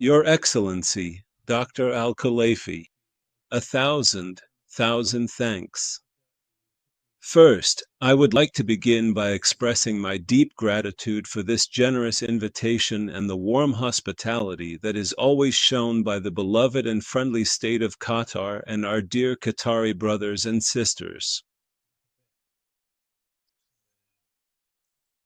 Your Excellency, Dr. Al-Khalifi, a thousand thanks. First, I would like to begin by expressing my deep gratitude for this generous invitation and the warm hospitality that is always shown by the beloved and friendly state of Qatar and our dear Qatari brothers and sisters.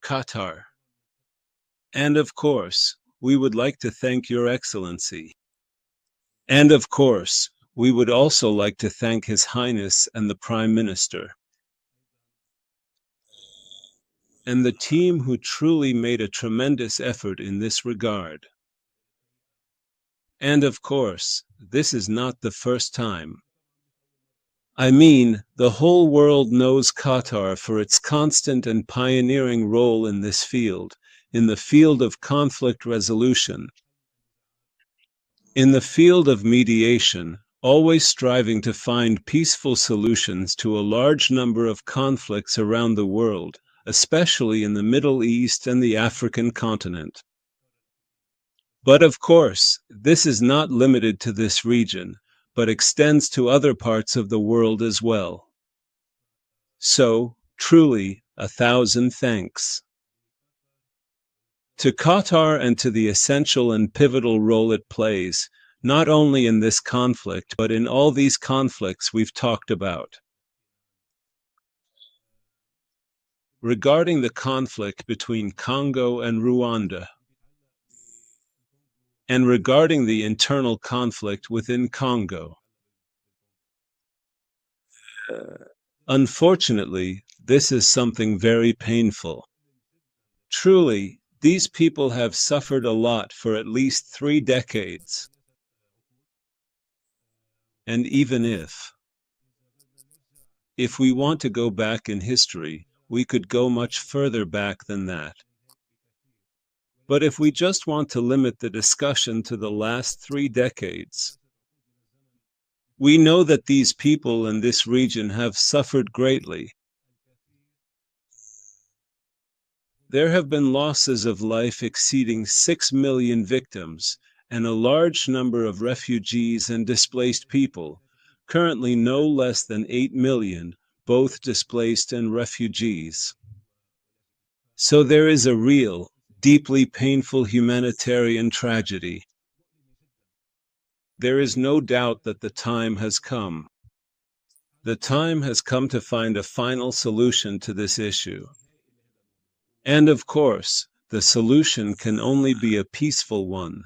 Qatar. And of course, we would like to thank Your Excellency. And of course, we would also like to thank His Highness and the Prime Minister, and the team who truly made a tremendous effort in this regard. And of course, this is not the first time. I mean, the whole world knows Qatar for its constant and pioneering role in this field, in the field of conflict resolution, in the field of mediation, always striving to find peaceful solutions to a large number of conflicts around the world, especially in the Middle East and the African continent. But of course, this is not limited to this region, but extends to other parts of the world as well. So, truly, a thousand thanks. To Qatar and to the essential and pivotal role it plays, not only in this conflict but in all these conflicts we've talked about. Regarding the conflict between Congo and Rwanda, and regarding the internal conflict within Congo. Unfortunately, this is something very painful. Truly, these people have suffered a lot for at least 3 decades. And even if we want to go back in history, we could go much further back than that. But if we just want to limit the discussion to the last 3 decades, we know that these people in this region have suffered greatly. There have been losses of life exceeding 6 million victims, and a large number of refugees and displaced people, currently no less than 8 million, both displaced and refugees. So there is a real, deeply painful humanitarian tragedy. There is no doubt that the time has come. The time has come to find a final solution to this issue. And of course, the solution can only be a peaceful one.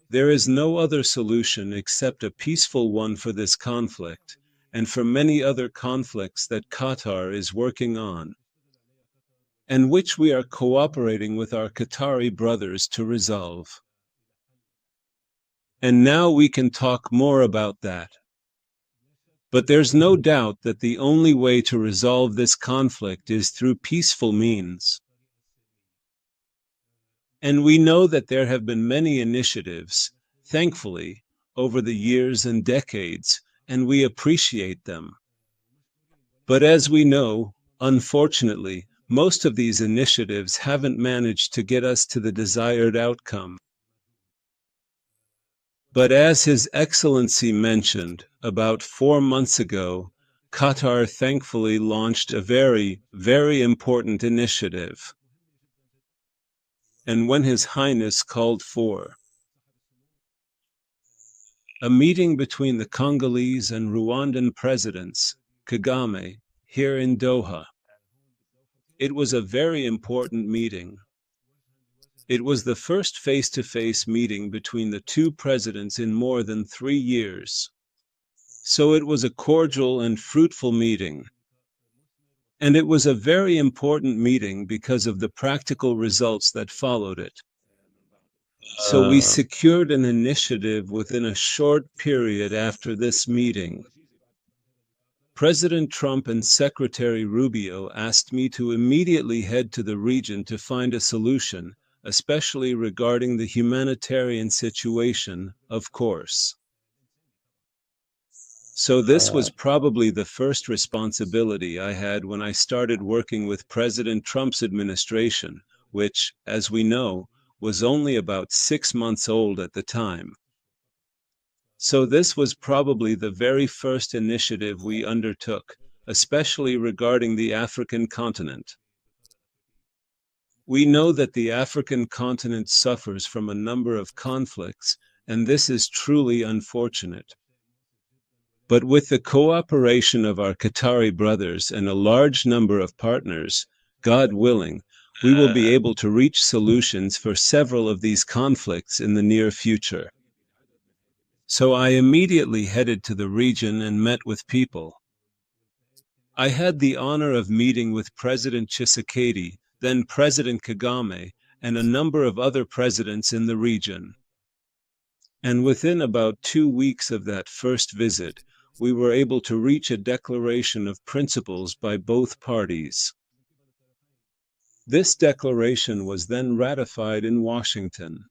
There is no other solution except a peaceful one for this conflict, and for many other conflicts that Qatar is working on, and which we are cooperating with our Qatari brothers to resolve. And now we can talk more about that. But there's no doubt that the only way to resolve this conflict is through peaceful means. And we know that there have been many initiatives, thankfully, over the years and decades, and we appreciate them. But as we know, unfortunately, most of these initiatives haven't managed to get us to the desired outcome. But as His Excellency mentioned, about 4 months ago, Qatar thankfully launched a very, very important initiative. And when His Highness called for a meeting between the Congolese and Rwandan presidents, Kagame, here in Doha, it was a very important meeting. It was the first face-to-face meeting between the two presidents in more than 3 years. So it was a cordial and fruitful meeting. And it was a very important meeting because of the practical results that followed it. So we secured an initiative within a short period after this meeting. President Trump and Secretary Rubio asked me to immediately head to the region to find a solution, especially regarding the humanitarian situation, of course. So this was probably the first responsibility I had when I started working with President Trump's administration, which, as we know, was only about 6 months old at the time. So this was probably the very first initiative we undertook, especially regarding the African continent. We know that the African continent suffers from a number of conflicts, and this is truly unfortunate. But with the cooperation of our Qatari brothers and a large number of partners, God willing, we will be able to reach solutions for several of these conflicts in the near future. So I immediately headed to the region and met with people. I had the honor of meeting with President Tshisekedi, then President Kagame, and a number of other presidents in the region. And within about 2 weeks of that first visit, we were able to reach a declaration of principles by both parties. This declaration was then ratified in Washington.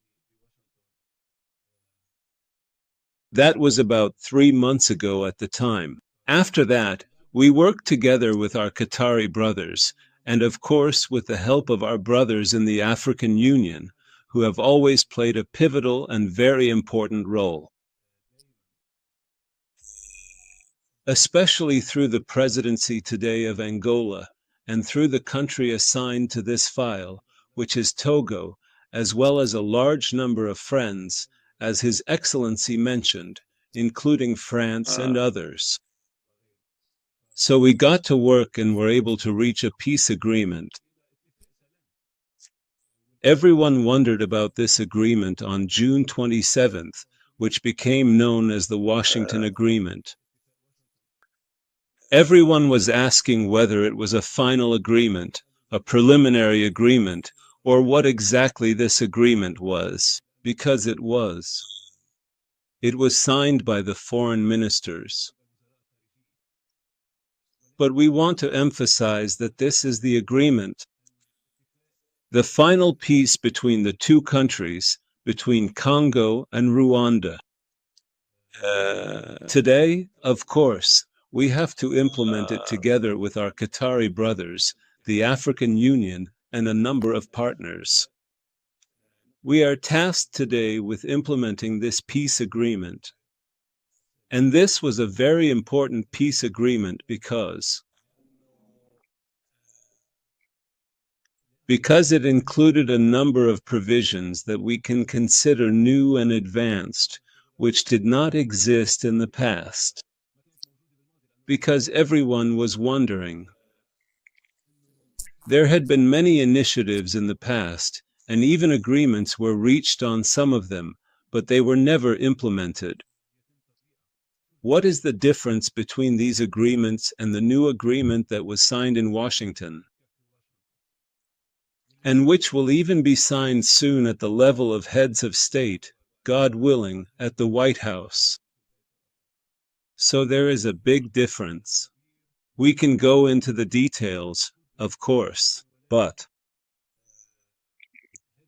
That was about 3 months ago at the time. After that, we worked together with our Qatari brothers, and of course with the help of our brothers in the African Union, who have always played a pivotal and very important role. Especially through the presidency today of Angola, and through the country assigned to this file, which is Togo, as well as a large number of friends, as His Excellency mentioned, including France and others. So we got to work and were able to reach a peace agreement. Everyone wondered about this agreement on June 27th, which became known as the Washington Agreement. Everyone was asking whether it was a final agreement, a preliminary agreement, or what exactly this agreement was, because it was. It was signed by the foreign ministers. But we want to emphasize that this is the agreement. The final peace between the two countries, between Congo and Rwanda. Today, of course, we have to implement it together with our Qatari brothers, the African Union, and a number of partners. We are tasked today with implementing this peace agreement. And this was a very important peace agreement because it included a number of provisions that we can consider new and advanced, which did not exist in the past. Because everyone was wondering. There had been many initiatives in the past, and even agreements were reached on some of them, but they were never implemented. What is the difference between these agreements and the new agreement that was signed in Washington? And which will even be signed soon at the level of heads of state, God willing, at the White House. So there is a big difference. We can go into the details, of course, but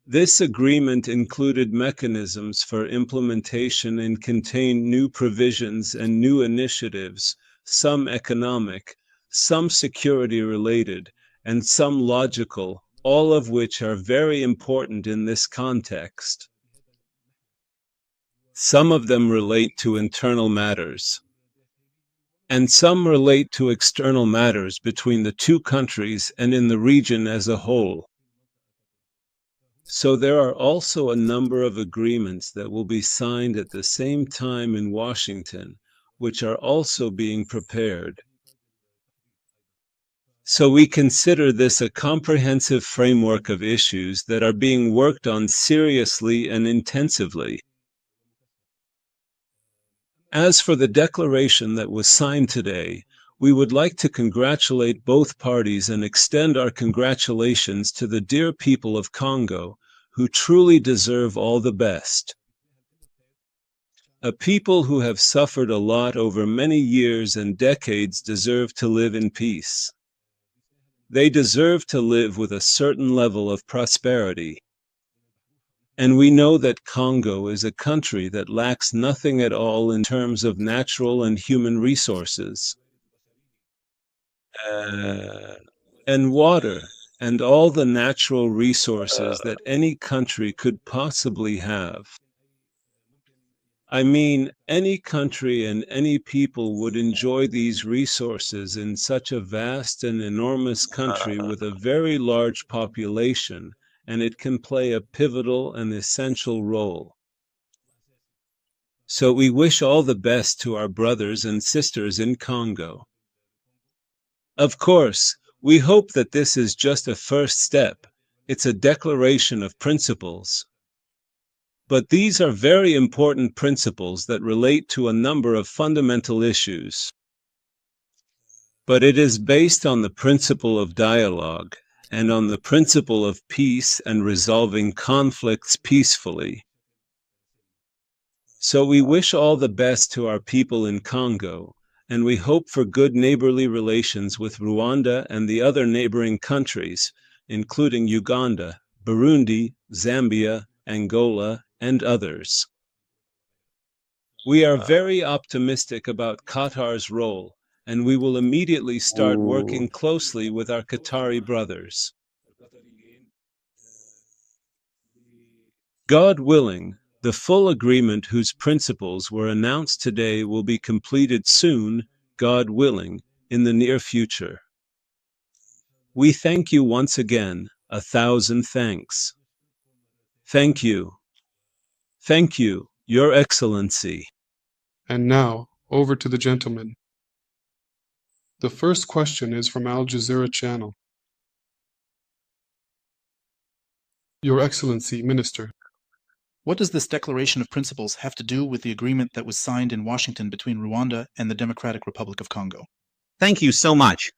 this agreement included mechanisms for implementation and contained new provisions and new initiatives, some economic, some security-related, and some logical, all of which are very important in this context. Some of them relate to internal matters, and some relate to external matters between the two countries and in the region as a whole. So there are also a number of agreements that will be signed at the same time in Washington, which are also being prepared. So we consider this a comprehensive framework of issues that are being worked on seriously and intensively. As for the declaration that was signed today, we would like to congratulate both parties and extend our congratulations to the dear people of Congo, who truly deserve all the best. A people who have suffered a lot over many years and decades deserve to live in peace. They deserve to live with a certain level of prosperity. And we know that Congo is a country that lacks nothing at all in terms of natural and human resources. And water, and all the natural resources that any country could possibly have. I mean, any country and any people would enjoy these resources in such a vast and enormous country with a very large population, and it can play a pivotal and essential role. So we wish all the best to our brothers and sisters in Congo. Of course, we hope that this is just a first step. It's a declaration of principles. But these are very important principles that relate to a number of fundamental issues. But it is based on the principle of dialogue and on the principle of peace and resolving conflicts peacefully. So we wish all the best to our people in Congo, and we hope for good neighborly relations with Rwanda and the other neighboring countries, including Uganda, Burundi, Zambia, Angola, and others. We are very optimistic about Qatar's role, and we will immediately start working closely with our Qatari brothers. God willing, the full agreement whose principles were announced today will be completed soon, God willing, in the near future. We thank you once again, 1,000 thanks. Thank you. Thank you, Your Excellency. And now, over to the gentleman. The first question is from Al Jazeera Channel. Your Excellency, Minister. What does this Declaration of Principles have to do with the agreement that was signed in Washington between Rwanda and the Democratic Republic of Congo? Thank you so much.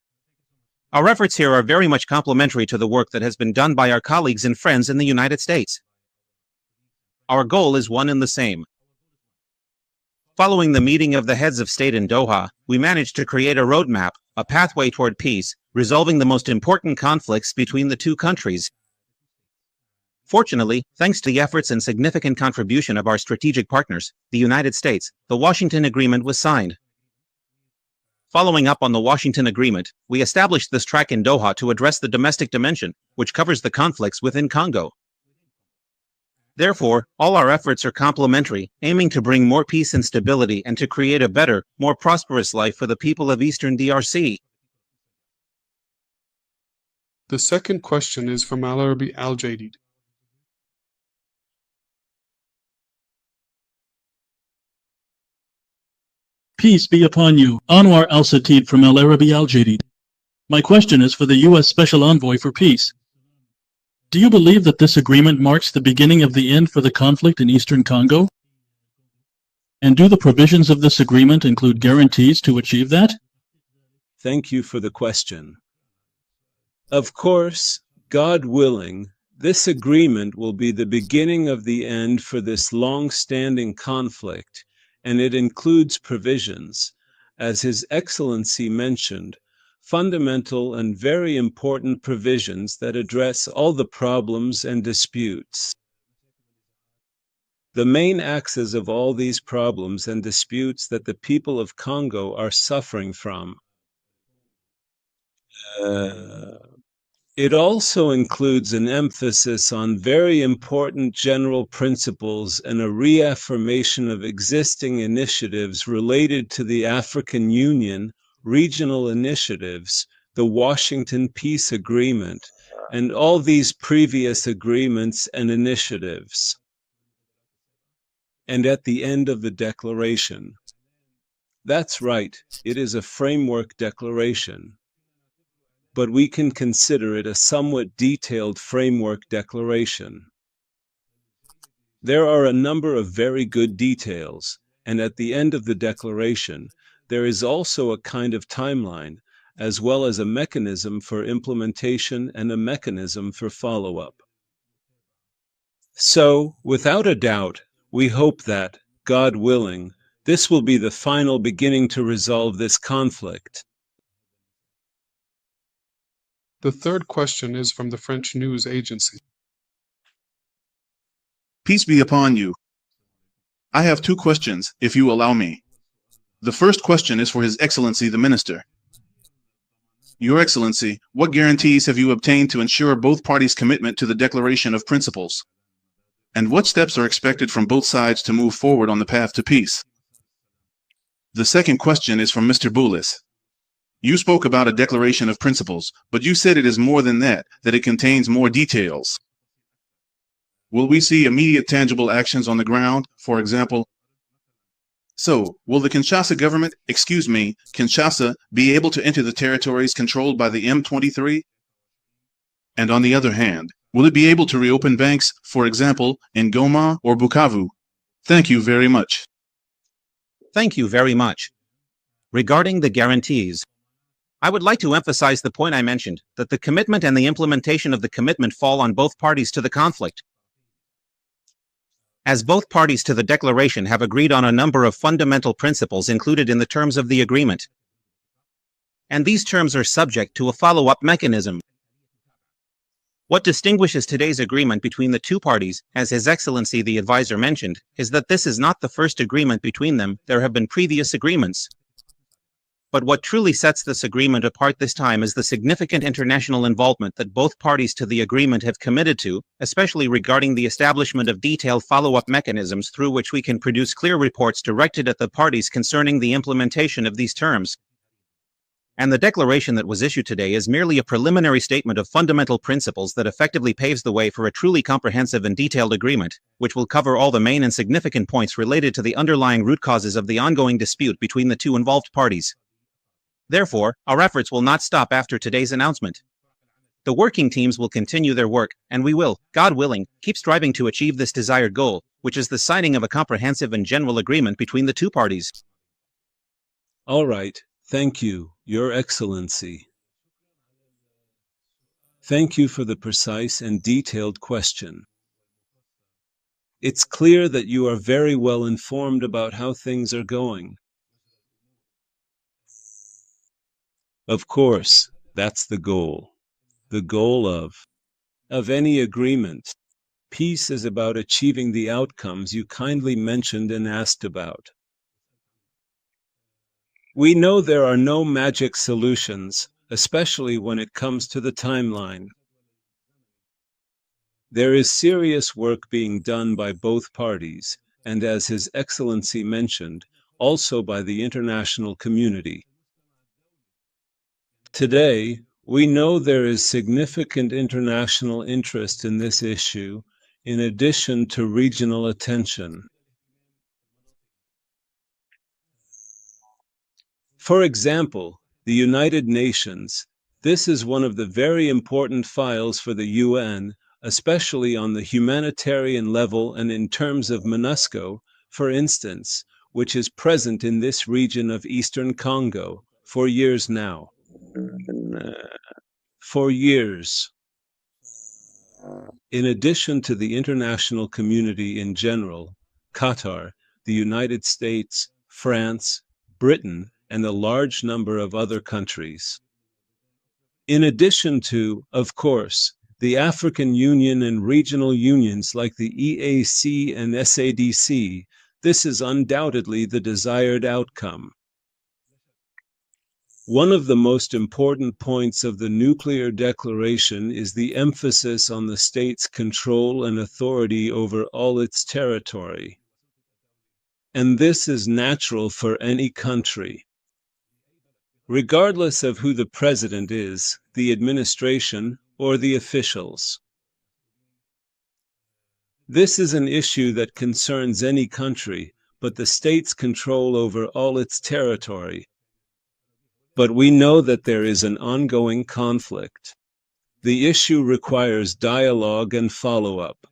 Our efforts here are very much complementary to the work that has been done by our colleagues and friends in the United States. Our goal is one and the same. Following the meeting of the heads of state in Doha, we managed to create a roadmap, a pathway toward peace, resolving the most important conflicts between the two countries. Fortunately, thanks to the efforts and significant contribution of our strategic partners, the United States, the Washington Agreement was signed. Following up on the Washington Agreement, we established this track in Doha to address the domestic dimension, which covers the conflicts within Congo. Therefore, all our efforts are complementary, aiming to bring more peace and stability and to create a better, more prosperous life for the people of Eastern DRC. The second question is from Al Arabi Al Jadid. Peace be upon you, Anwar Al-Satid from Al Arabi Al Jadid. My question is for the U.S. Special Envoy for Peace. Do you believe that this agreement marks the beginning of the end for the conflict in eastern Congo? And do the provisions of this agreement include guarantees to achieve that? Thank you for the question. Of course, God willing, this agreement will be the beginning of the end for this long-standing conflict, and it includes provisions, as His Excellency mentioned, fundamental and very important provisions that address all the problems and disputes. The main axes of all these problems and disputes that the people of Congo are suffering from. It also includes an emphasis on very important general principles and a reaffirmation of existing initiatives related to the African Union, regional initiatives, the Washington Peace Agreement, and all these previous agreements and initiatives. And at the end of the declaration. That's right, it is a framework declaration. But we can consider it a somewhat detailed framework declaration. There are a number of very good details, and at the end of the declaration, there is also a kind of timeline, as well as a mechanism for implementation and a mechanism for follow-up. So, without a doubt, we hope that, God willing, this will be the final beginning to resolve this conflict. The third question is from the French news agency. Peace be upon you. I have two questions, if you allow me. The first question is for His Excellency the Minister. Your Excellency, what guarantees have you obtained to ensure both parties' commitment to the Declaration of Principles? And what steps are expected from both sides to move forward on the path to peace? The second question is from Mr. Boulis. You spoke about a Declaration of Principles, but you said it is more than that it contains more details. Will we see immediate tangible actions on the ground, for example? So, will the Kinshasa be able to enter the territories controlled by the M23? And on the other hand, will it be able to reopen banks, for example, in Goma or Bukavu? Thank you very much. Thank you very much. Regarding the guarantees, I would like to emphasize the point I mentioned, that the commitment and the implementation of the commitment fall on both parties to the conflict. As both parties to the declaration have agreed on a number of fundamental principles included in the terms of the agreement, and these terms are subject to a follow-up mechanism. What distinguishes today's agreement between the two parties, as His Excellency the Advisor mentioned, is that this is not the first agreement between them. There have been previous agreements. But what truly sets this agreement apart this time is the significant international involvement that both parties to the agreement have committed to, especially regarding the establishment of detailed follow-up mechanisms through which we can produce clear reports directed at the parties concerning the implementation of these terms. And the declaration that was issued today is merely a preliminary statement of fundamental principles that effectively paves the way for a truly comprehensive and detailed agreement, which will cover all the main and significant points related to the underlying root causes of the ongoing dispute between the two involved parties. Therefore, our efforts will not stop after today's announcement. The working teams will continue their work, and we will, God willing, keep striving to achieve this desired goal, which is the signing of a comprehensive and general agreement between the two parties. All right, thank you, Your Excellency. Thank you for the precise and detailed question. It's clear that you are very well informed about how things are going. Of course, that's the goal. The goal of any agreement. Peace is about achieving the outcomes you kindly mentioned and asked about. We know there are no magic solutions, especially when it comes to the timeline. There is serious work being done by both parties, and as His Excellency mentioned, also by the international community. Today, we know there is significant international interest in this issue, in addition to regional attention. For example, the United Nations. This is one of the very important files for the UN, especially on the humanitarian level and in terms of MONUSCO, for instance, which is present in this region of Eastern Congo for years now. For years. In addition to the international community in general, Qatar, the United States, France, Britain, and a large number of other countries. In addition to, of course, the African Union and regional unions like the EAC and SADC, this is undoubtedly the desired outcome. One of the most important points of the nuclear declaration is the emphasis on the state's control and authority over all its territory. And this is natural for any country. Regardless of who the president is, the administration, or the officials. This is an issue that concerns any country, but the state's control over all its territory. But we know that there is an ongoing conflict. The issue requires dialogue and follow-up.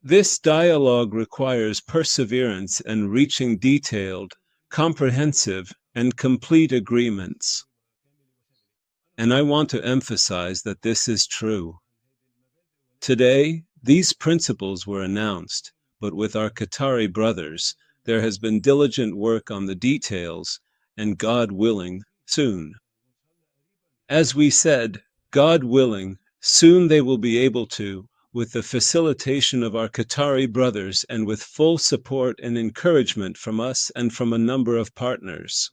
This dialogue requires perseverance and reaching detailed, comprehensive, and complete agreements. And I want to emphasize that this is true. Today, these principles were announced, but with our Qatari brothers, there has been diligent work on the details, and God willing, soon. As we said, God willing, soon they will be able to, with the facilitation of our Qatari brothers and with full support and encouragement from us and from a number of partners.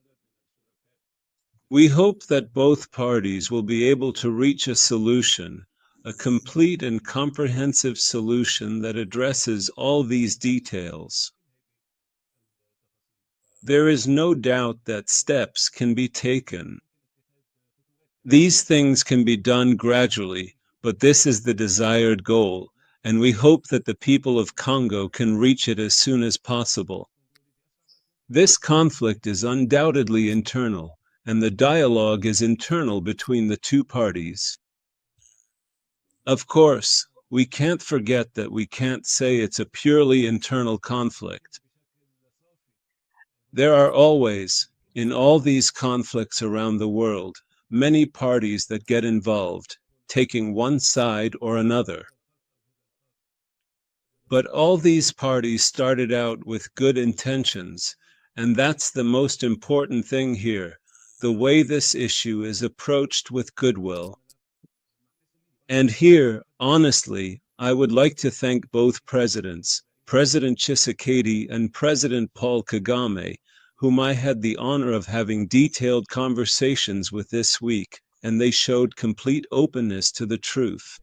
We hope that both parties will be able to reach a solution, a complete and comprehensive solution that addresses all these details. There is no doubt that steps can be taken. These things can be done gradually, but this is the desired goal, and we hope that the people of Congo can reach it as soon as possible. This conflict is undoubtedly internal, and the dialogue is internal between the two parties. Of course, we can't forget that we can't say it's a purely internal conflict. There are always, in all these conflicts around the world, many parties that get involved, taking one side or another. But all these parties started out with good intentions, and that's the most important thing here, the way this issue is approached with goodwill. And here, honestly, I would like to thank both presidents, President Tshisekedi and President Paul Kagame, whom I had the honor of having detailed conversations with this week, and they showed complete openness to the truth.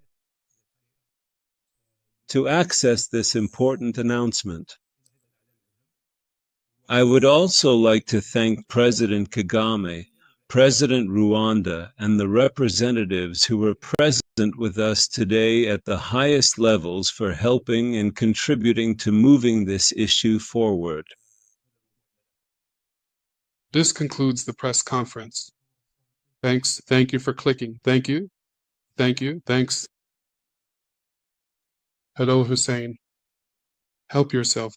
To access this important announcement, I would also like to thank President Kagame, President Rwanda, and the representatives who were present with us today at the highest levels for helping and contributing to moving this issue forward. This concludes the press conference. Thanks. Thank you for clicking. Thank you. Thank you. Thanks. Hello, Hussein. Help yourself.